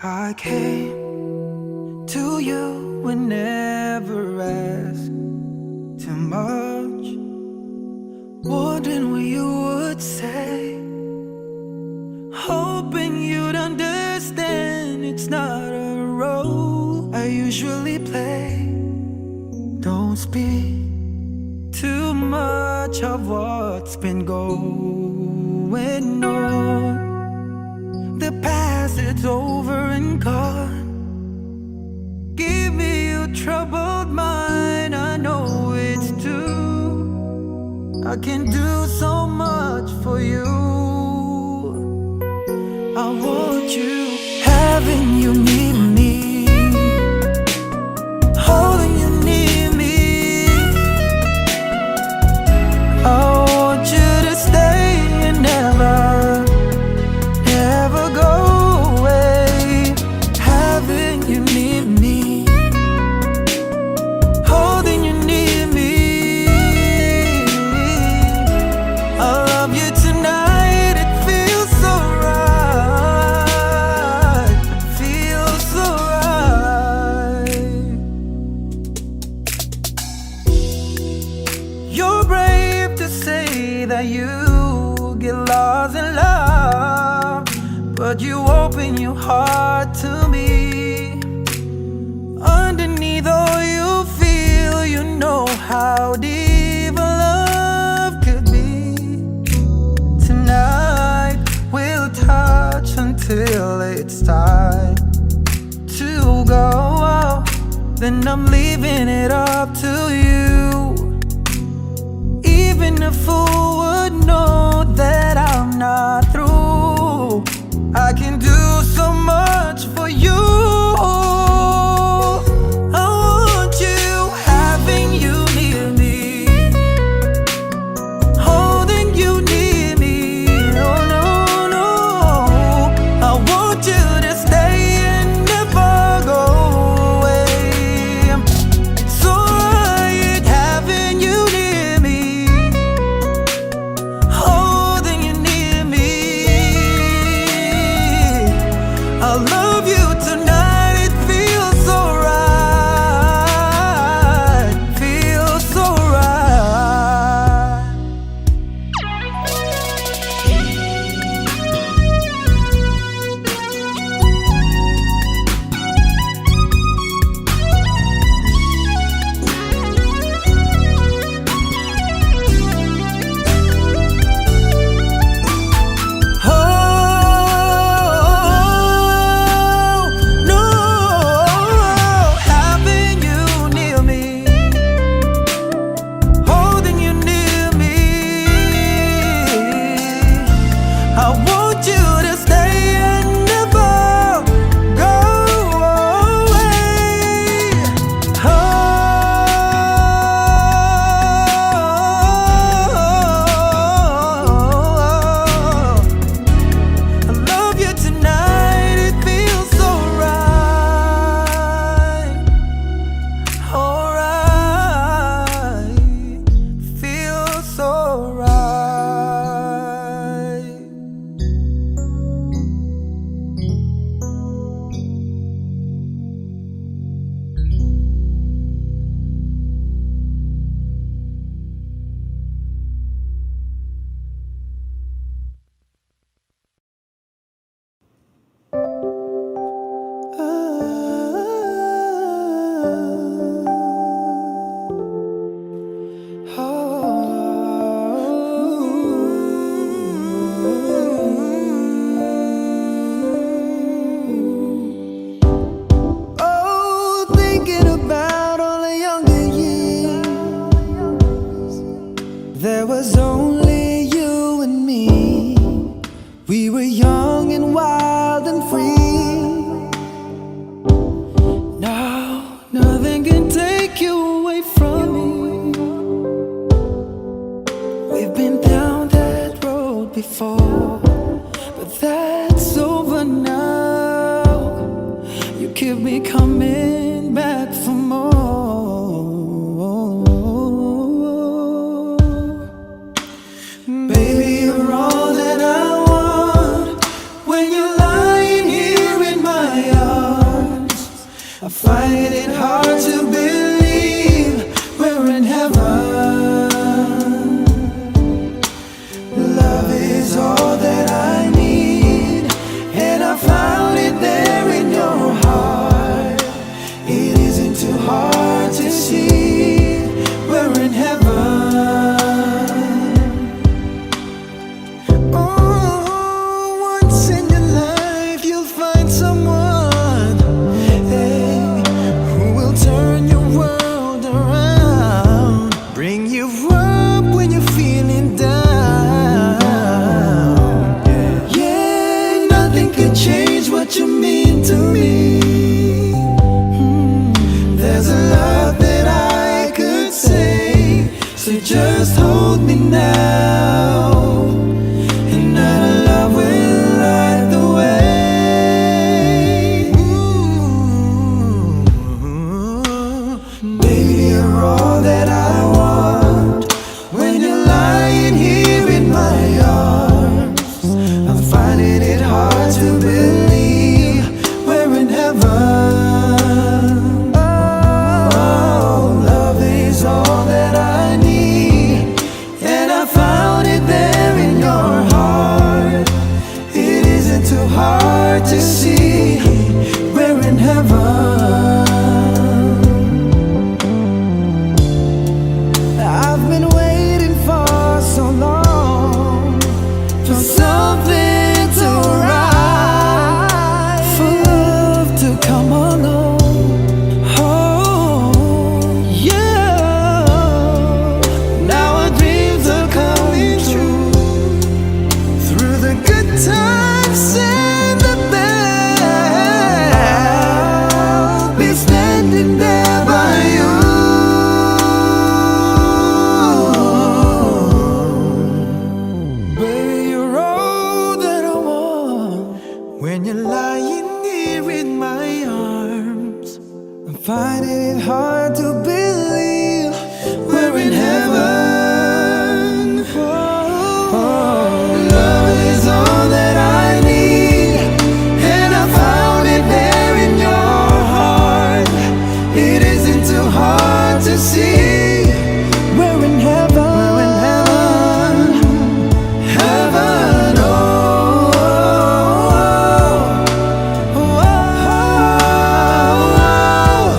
I came to you and never asked too much, wondering what you would say, hoping you'd understand it's not a role I usually play. Don't speak too much of what's been going on. The past, it's over and gone. Give me your troubled mind, I know it's true. I can do so much for you. I want you, having you near me, holding you near me. I want you to stay and never, never go away. Having you near me, holding you near me. I love you tonight, it feels so right, feels so right. You're brave to say that you get lost in love, but you open your heart to me. Underneath all you feel, you know how deep a love could be. Tonight we'll touch until it's time to go. Then I'm leaving it up to you. Even a fool would know that I'm not through. I can do so much for you. I want you, having you near me, holding you near me. Oh no, no, I want you to stay and never go away. It's alright, having you near me, holding you near me. finding it hard to believe we're in heaven. Love is all that I need, and I found it there in your heart. It isn't too hard to see we're in heaven. Oh, once in your life you'll find someone, hey, who will turn your world around, bring you up when you're feeling down. Yeah, nothing can change what you mean to me. There's a love that I could say, so just hold me now, and our love will light the way. Ooh, baby, you're all that I want. When you're lying here in my arms, I'm finding it hard to believe we're in heaven. Oh, love is all that I need, and I found it there in your heart. It isn't too hard to see we're in heaven. I've been waiting for so long for something to rise, for love to come along. Oh, yeah. Now our dreams are coming true, through the good times and the bad. I'll be standing there by you. Baby, you're all that I want. When you're lying here in my arms, I'm finding it hard to believe we're in heaven. Oh, love is all that I need, and I found it there in your heart. It isn't too hard to see we're in heaven. We're in heaven. Heaven, oh, oh, oh.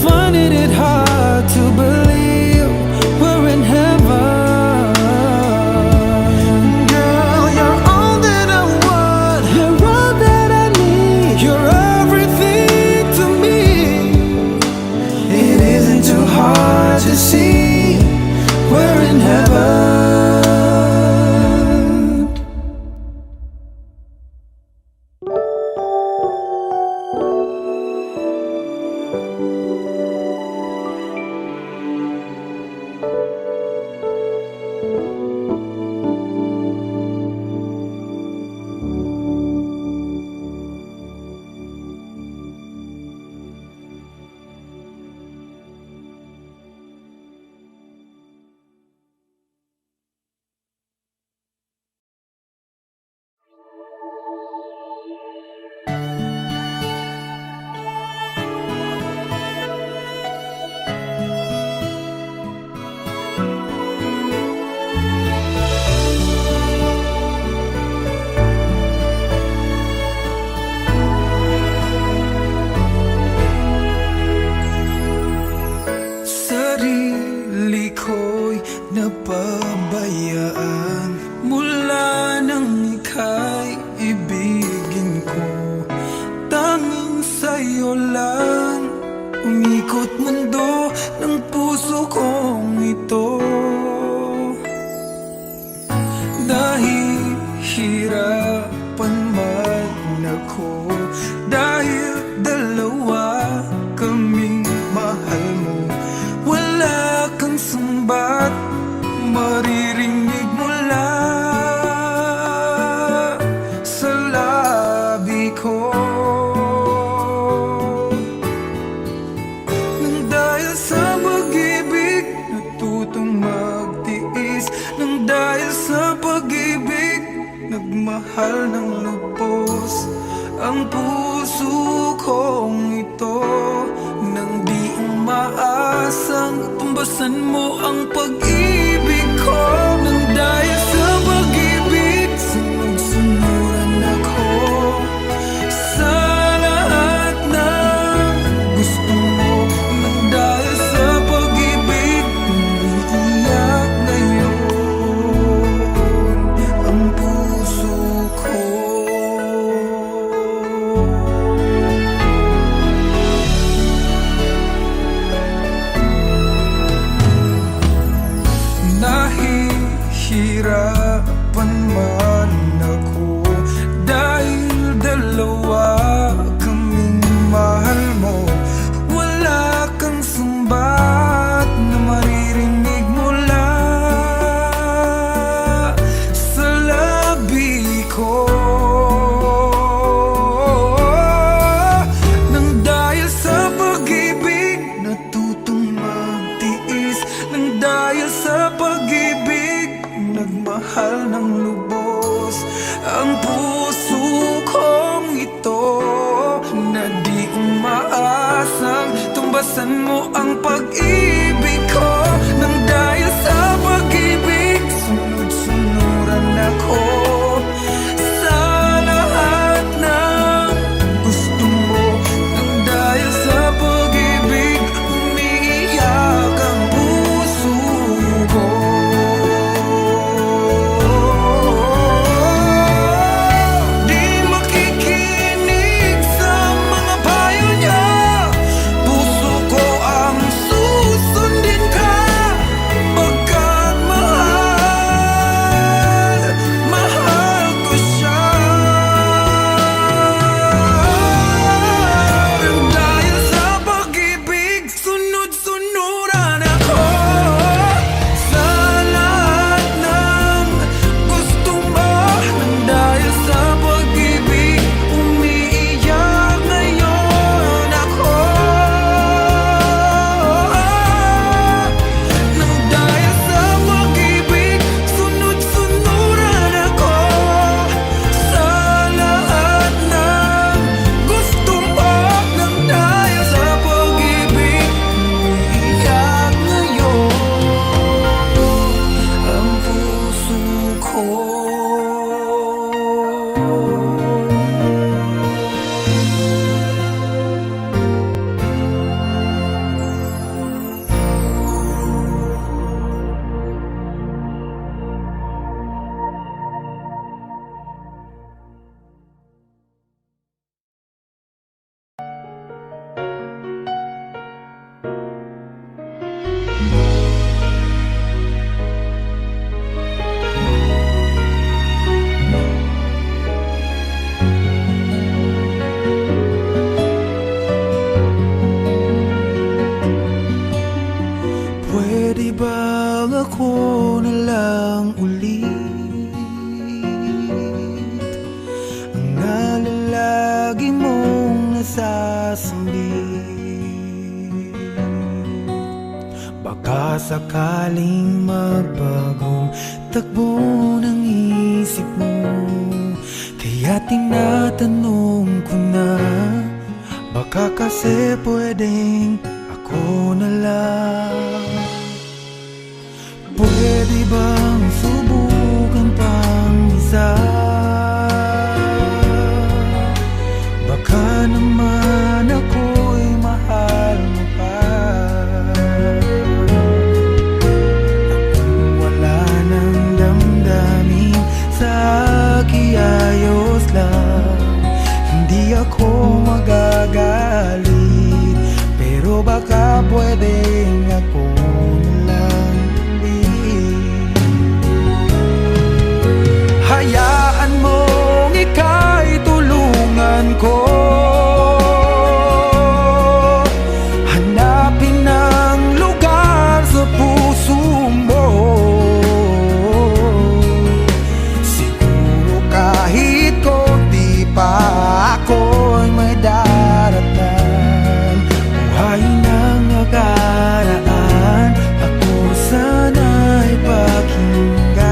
Finding it hard to believe we're in heaven. Girl, you're all that I want. You're all that I need. You're everything to me. It isn't too hard to see we're in heaven. Sarili ko'y napabayaan mula nang ika'y ibigin ko. Tanging sa'yo lang umikot mundo ng puso kong ito. Dahil hirapan man ako, dahil dalawa kaming mahal mo, wala kang sumbat maririnig mula sa labi ko. Nang dahil sa pag-ibig natutong magtiis, nang dahil sa pag-ibig nagmahal ng lubos ang puso kong ito. tumbasan mo ang pag-ibig ko. Nang dahil sa pag-ibig, sunod-sunuran ako sa lahat ng gusto mo. Nang dahil sa pag-ibig, umiiyak ngayon ang puso ko. Nahihirapan man ako dahil dalawa kaming mahal mo. Wala kang sumbat na maririnig mula sa labi ko. Nang dahil sa pag-ibig, natutong magtiis. Nang dahil sa pag-ibig, nagmahal ng lubos ang puso kong ito, na di umaasang tumbasan mo ang pag-ibig ko. Nang dahil sa pag-ibig, sunod-sunuran ako sa lahat ng gusto mo. Nang dahil sa pag-ibig, umiiyak ang puso ko. Di makikinig sa mga payo niya, puso ko ang susundin ka. Pagkat mahal, mahal ko siya. Nang dahil sa pag-ibig, sunod-sunuran ako sa lahat ng gusto mo. Nang dahil sa pag-ibig, umiiyak ngayon ako. Nang dahil sa pag-ibig, sunod-sunuran ako sa lahat ng gusto mo. Nang dahil sa pag-ibig, umiiyak ngayon ang puso ko. Pwede ba ako na lang ulit ang nalalagi mong nasasambit? Baka sakaling magbagong takbo ng isip mo, kaya tinatanong ko na, baka kasi pwedeng ako na lang. Pwede bang subukan pang isa? Baka naman ako'y mahal mo pa. Kung wala nang damdamin sa kiayos lang, hindi ako magagalit. Pero baka pwedeng ako na lang ulit. Hayaan mong ika'y tulungan ko hanapin ang lugar sa puso mo. Siguro kahit konti pa ako'y may daratan. Buhay ng nakaraan, ako sana'y pakinggan.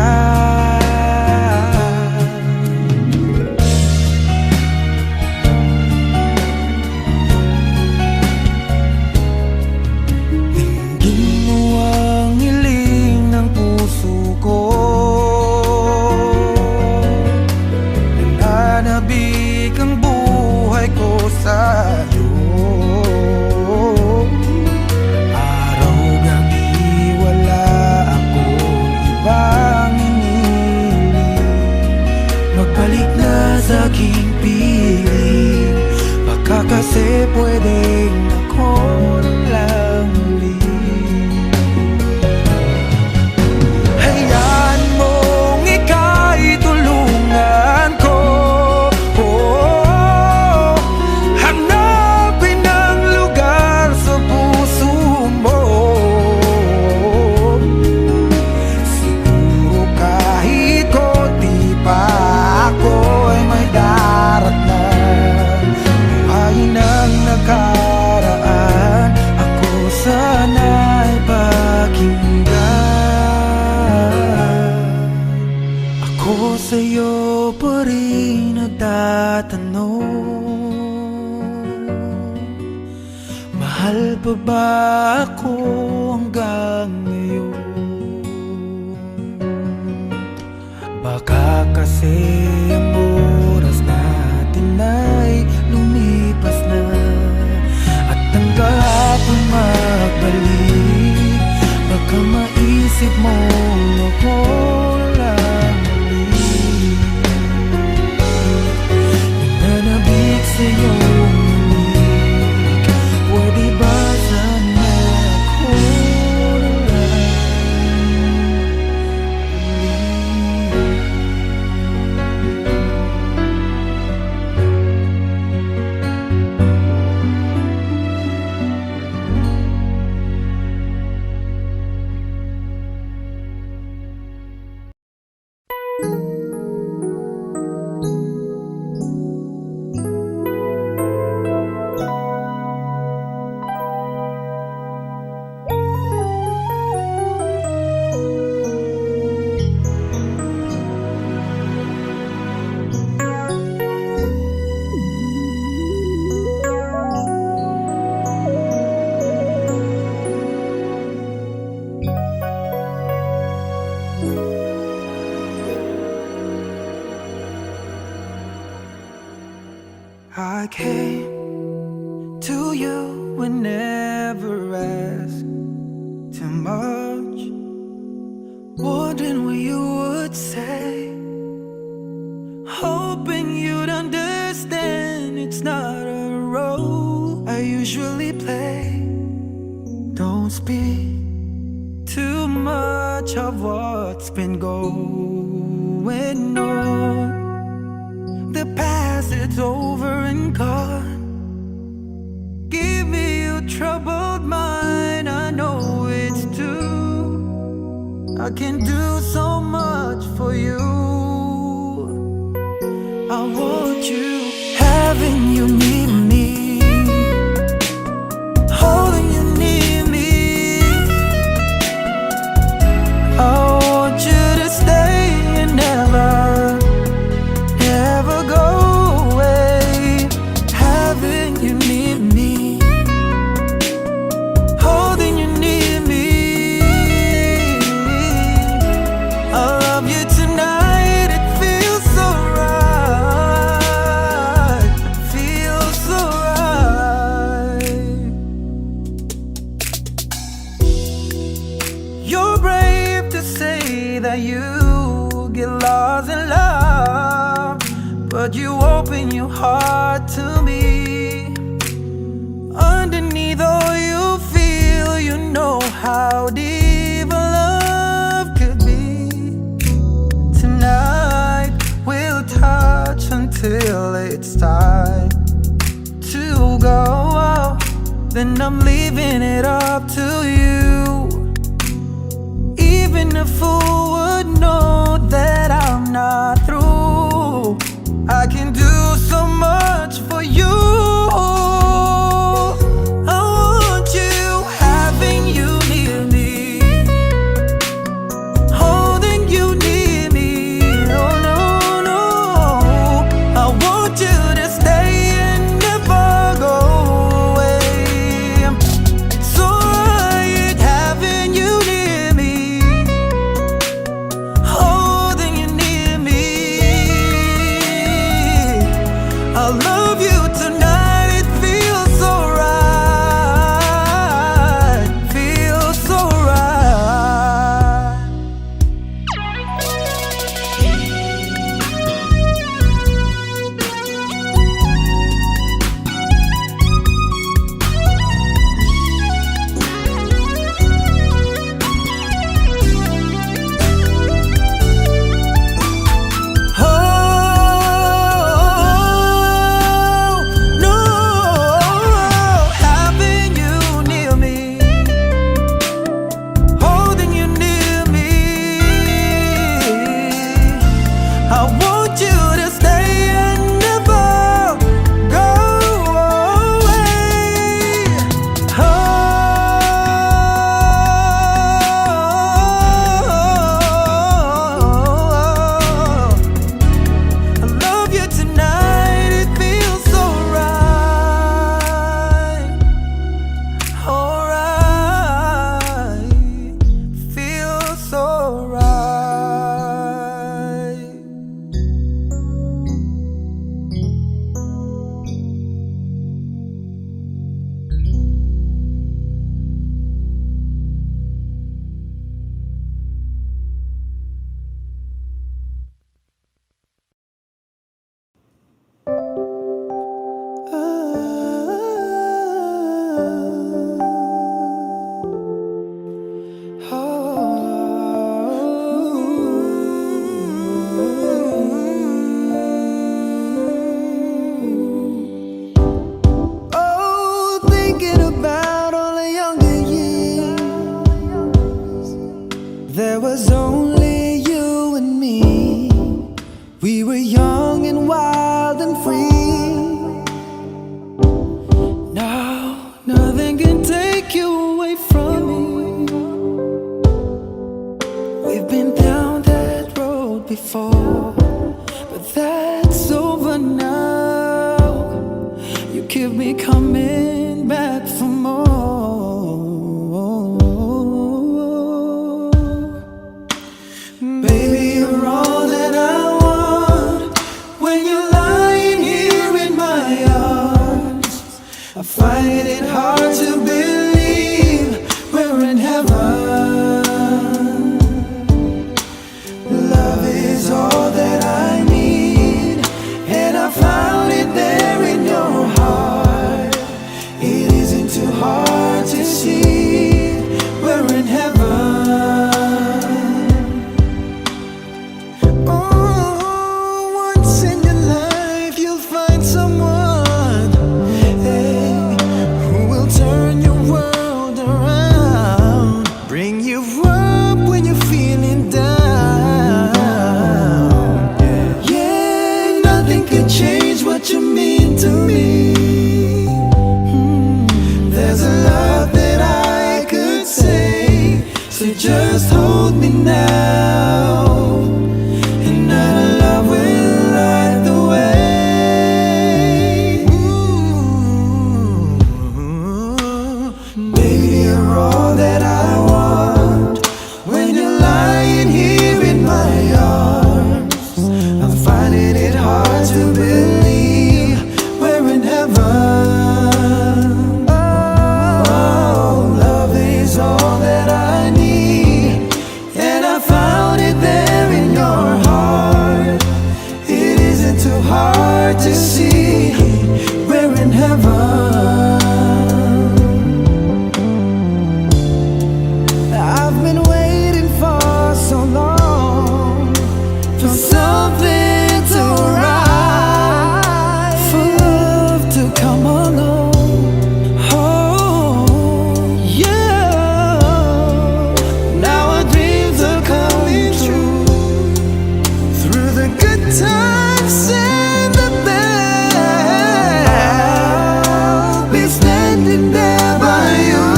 Tingin mo Mahal pa ba ako hanggang ngayon? Baka kasi ang oras natin ay lumipas na, at ang kahapon magbalik. Baka maisip mo ako lang muli, nananabik sa'yo. Pwede ba sana ako na lang I came to you and never asked too much, wondering what you would say, hoping you'd understand it's not a role I usually play. Don't speak too much of what's been going on. The past, it's over and gone. Give me your troubled mind, I know it's true. I can do so much for you. I want you, having you near me, holding you near me. I want you to stay and never go away. Having you near me, holding you near me. I love you tonight, it feels so right, feels so right. You're brave to say that you get lost in love, but you open your heart to me. Underneath all you feel, you know how deep a love could be. Tonight we'll touch until it's time to go out. Then I'm leaving it up to you. Even a fool would know that I'm not through. I can do so much for you. I want you, having you near me, holding you near me. Oh no, no, I want you to stay and never go away. It's alright, having you near me, holding you near me. You keep me coming back for more. Baby, you're all that I want. When you're lying here in my arms, I find it hard to believe we're in heaven. Love is all that I need, and I found it there in your heart. It isn't too hard to see we're in heaven. Oh, once in your life you'll find someone, hey, who will turn your world around, bring you up when you're feeling down. Yeah, nothing could change what you mean to me. There's a lot that I could say, so just hold me now, and our love will light the way. Baby, you're all that I want. When you're lying here in my arms, I'm finding it hard to believe we're in heaven. Oh, love is all that I need, and I found it there in your heart. It isn't too hard to see we're in heaven. I've been waiting for so long for something to rise, for love to come along. Oh, yeah. Now our dreams are coming true. Through the good times and the bad, I'll be standing there by you.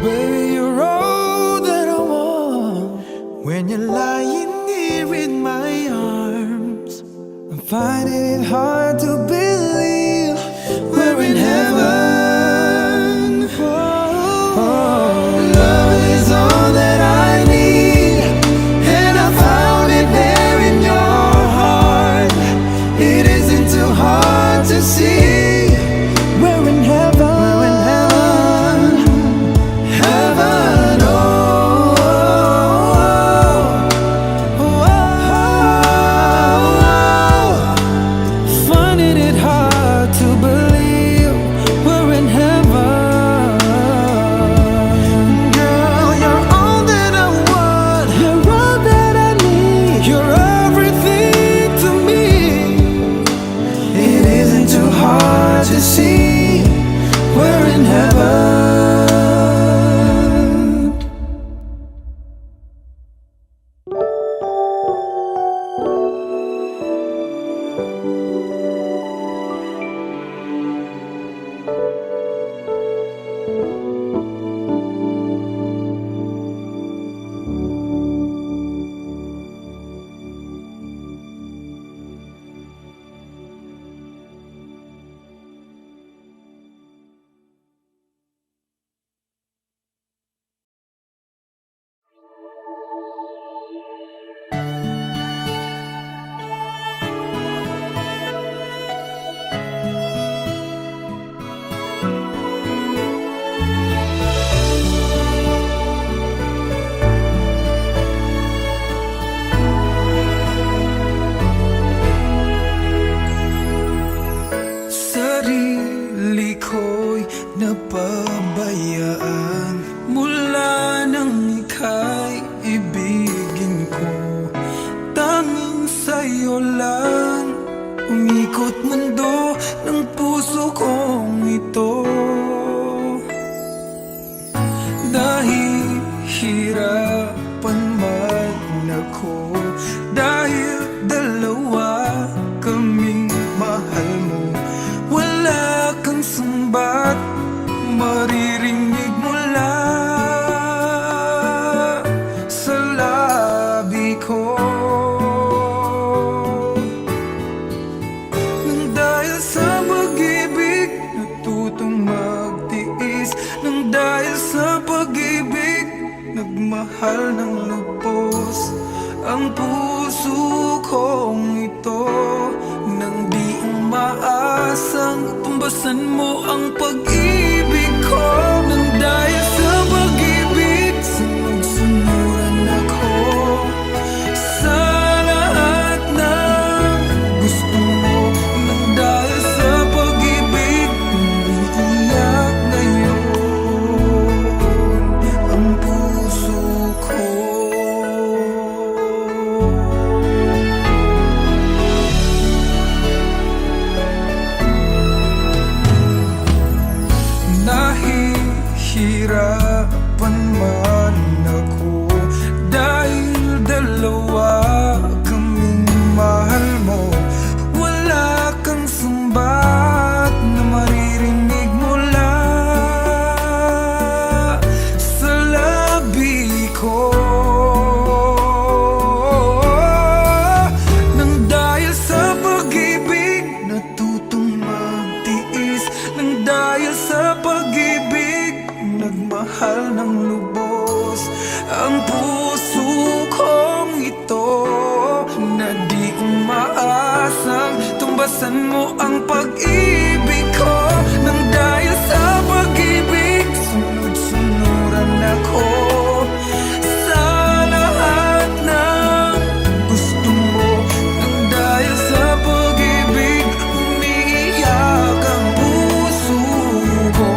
Baby, you're all that I want. When you're lying here in my arms, I'm finding it hard to believe we're in heaven. Oh, love is all that I need, and I found it there in your heart. It isn't too hard to see we're in heaven. We're in heaven. Heaven, oh, oh, oh. Finding it hard to believe we're in heaven. Girl, you're all that I want. You're all that I need. You're everything to me. It isn't too hard to see we're in heaven. Sarili ko'y napabayaan mula nang ika'y ibigin ko. Tanging sa'yo lang umikot mundo ng puso kong ito. Dahil hirapan man ako, dahil dalawa kaming mahal mo, wala kang sumbat maririnig mula sa labi ko. tumbasan mo ang pag-ibig ko. Nang dahil sa pag-ibig, sunod-sunuran ako sa lahat ng gusto mo. Nang dahil sa pag-ibig, umiiyak ngayon ang puso ko. Nahihirapan man ako dahil dalawa kaming mahal mo. Wala kang sumbat na maririnig mula sa labi ko. Nang dahil sa pag-ibig, natutong magtiis. Nang dahil sa pag-ibig, nagmahal ng lubos ang puso kong ito, na di umaasang tumbasan mo ang pag-ibig ko. Nang dahil sa pag-ibig, sunod-sunuran ako sa lahat ng gusto mo. Nang dahil sa pag-ibig, umiiyak ang puso ko.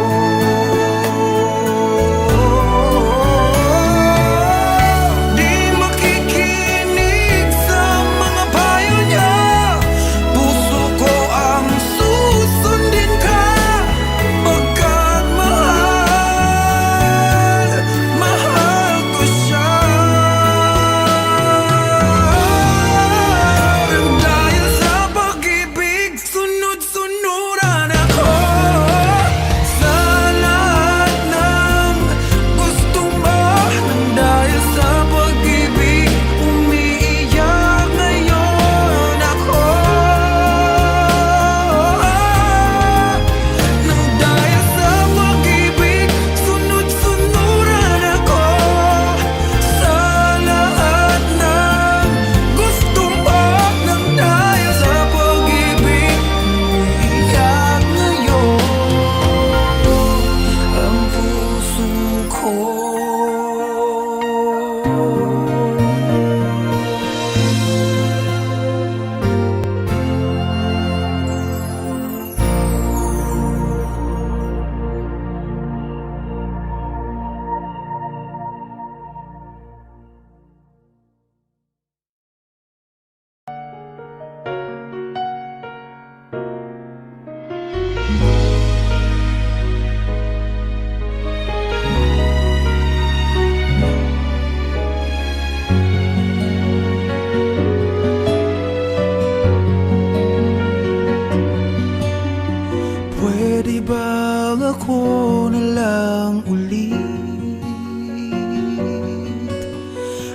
Pwede bang ako na lang ulit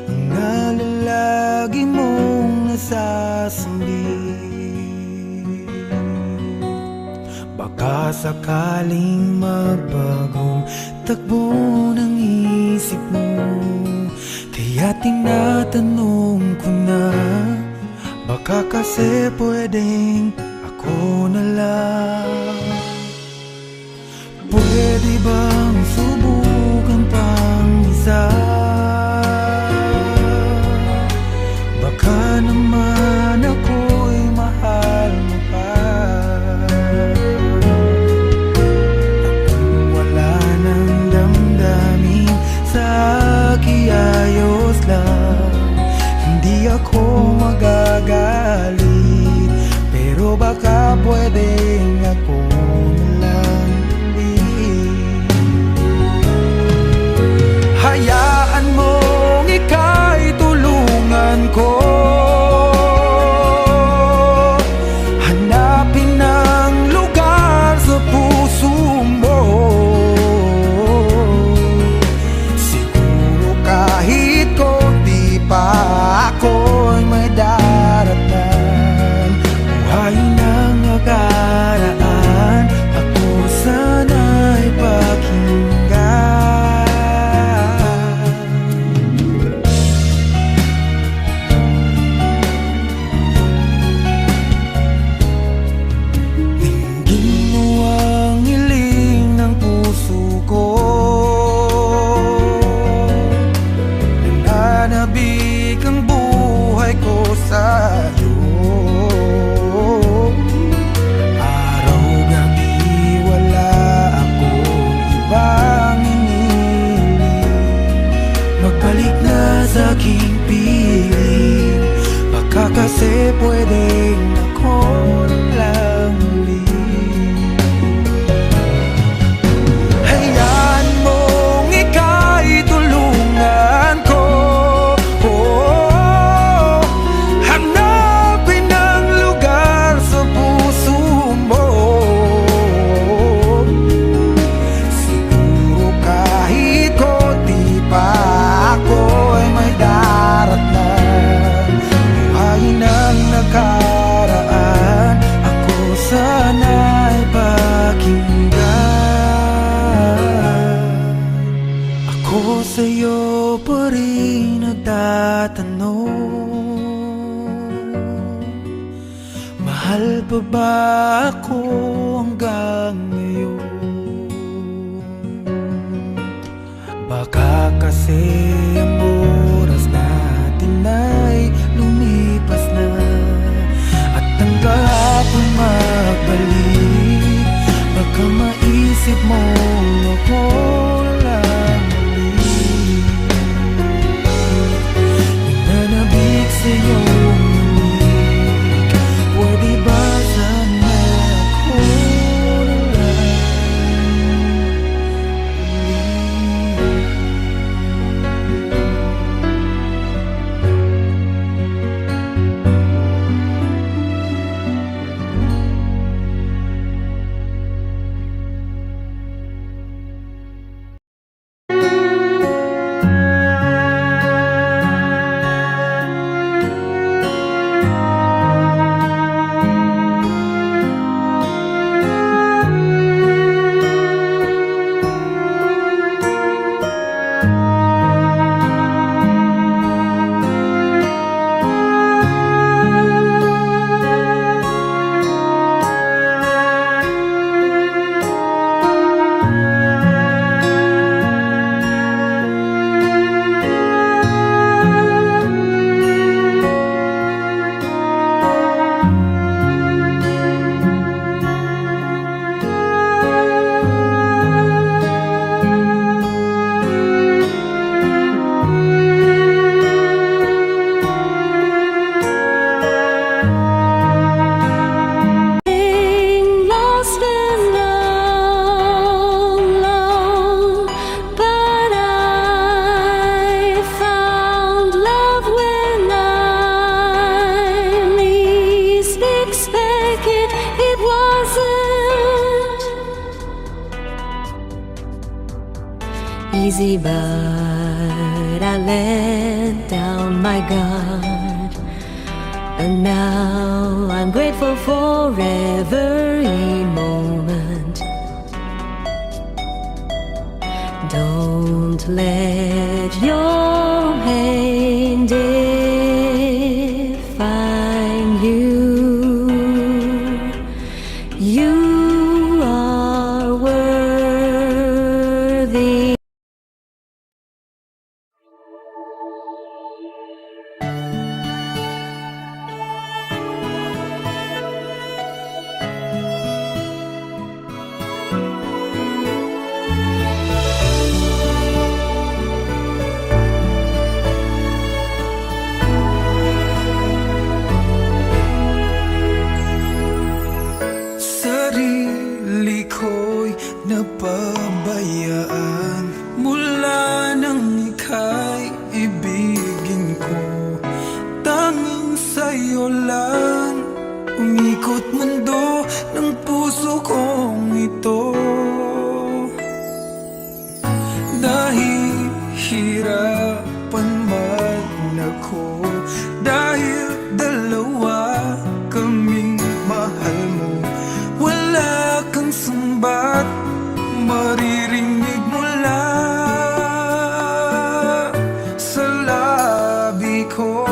ang nalalagi mong nasasambit? Baka sakaling magbagong takbo ng isip mo, kaya tinatanong ko na, baka kasi pwedeng ako na lang. Pwede bang subukan pang isa? Baka naman ako'y mahal mo pa. Kung wala nang damdamin sa kiayos lang, hindi ako magagalit. Pero baka pwedeng ako na lang ulit. Hayaan mong ika'y tulungan ko hanapin ang lugar sa puso mo. Siguro kahit konti pa ako'y may darating, buhay ng akala. Di pwedeng ako na lang ulit. Hayaan mong ika'y tulungan ko, hanapin ang lugar sa puso mo. Siguro kahit konti pa ako ay may daratnan. Buhayin ang nakaraan, ako sana'y pakinggan. Ako sa'yo pa rin nagtatanong, mahal pa ba ako hanggang ngayon? Baka kasi ang oras natin ay lumipas na, at ang kahapon magbalik. Baka maisip mo ako lang ulit. Nananabik sa iyong lamig, pwede ba sana ako na lang lost and alone, but I found love when I least expected. It wasn't easy, but I let down my guard, and now I'm grateful for every moment. Don't let your pain define you. You are worthy. Sarili ko'y napabayaan mula nang ika'y ibigin ko. Tanging sa'yo lang umikot mundo ng puso kong ito. Nahihirapan man ako dahil dalawa kaming mahal mo. Wala kang sumbat maririnig mula sa labi ko.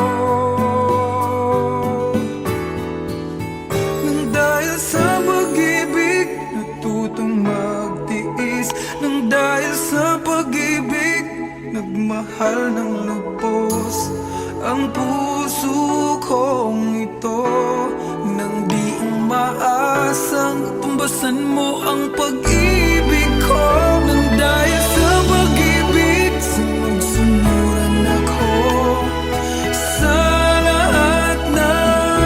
Nang dahil sa pag-ibig natutong magtiis, nang dahil sa pag-ibig nagmahal ng lubos ang puso kong ito. Nang di umaasang tumbasan mo ang pag-ibig ko. Nang dahil sa pag-ibig sunod-sunuran ako sa lahat ng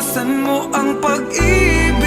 iwasan mo ang pag-ibig.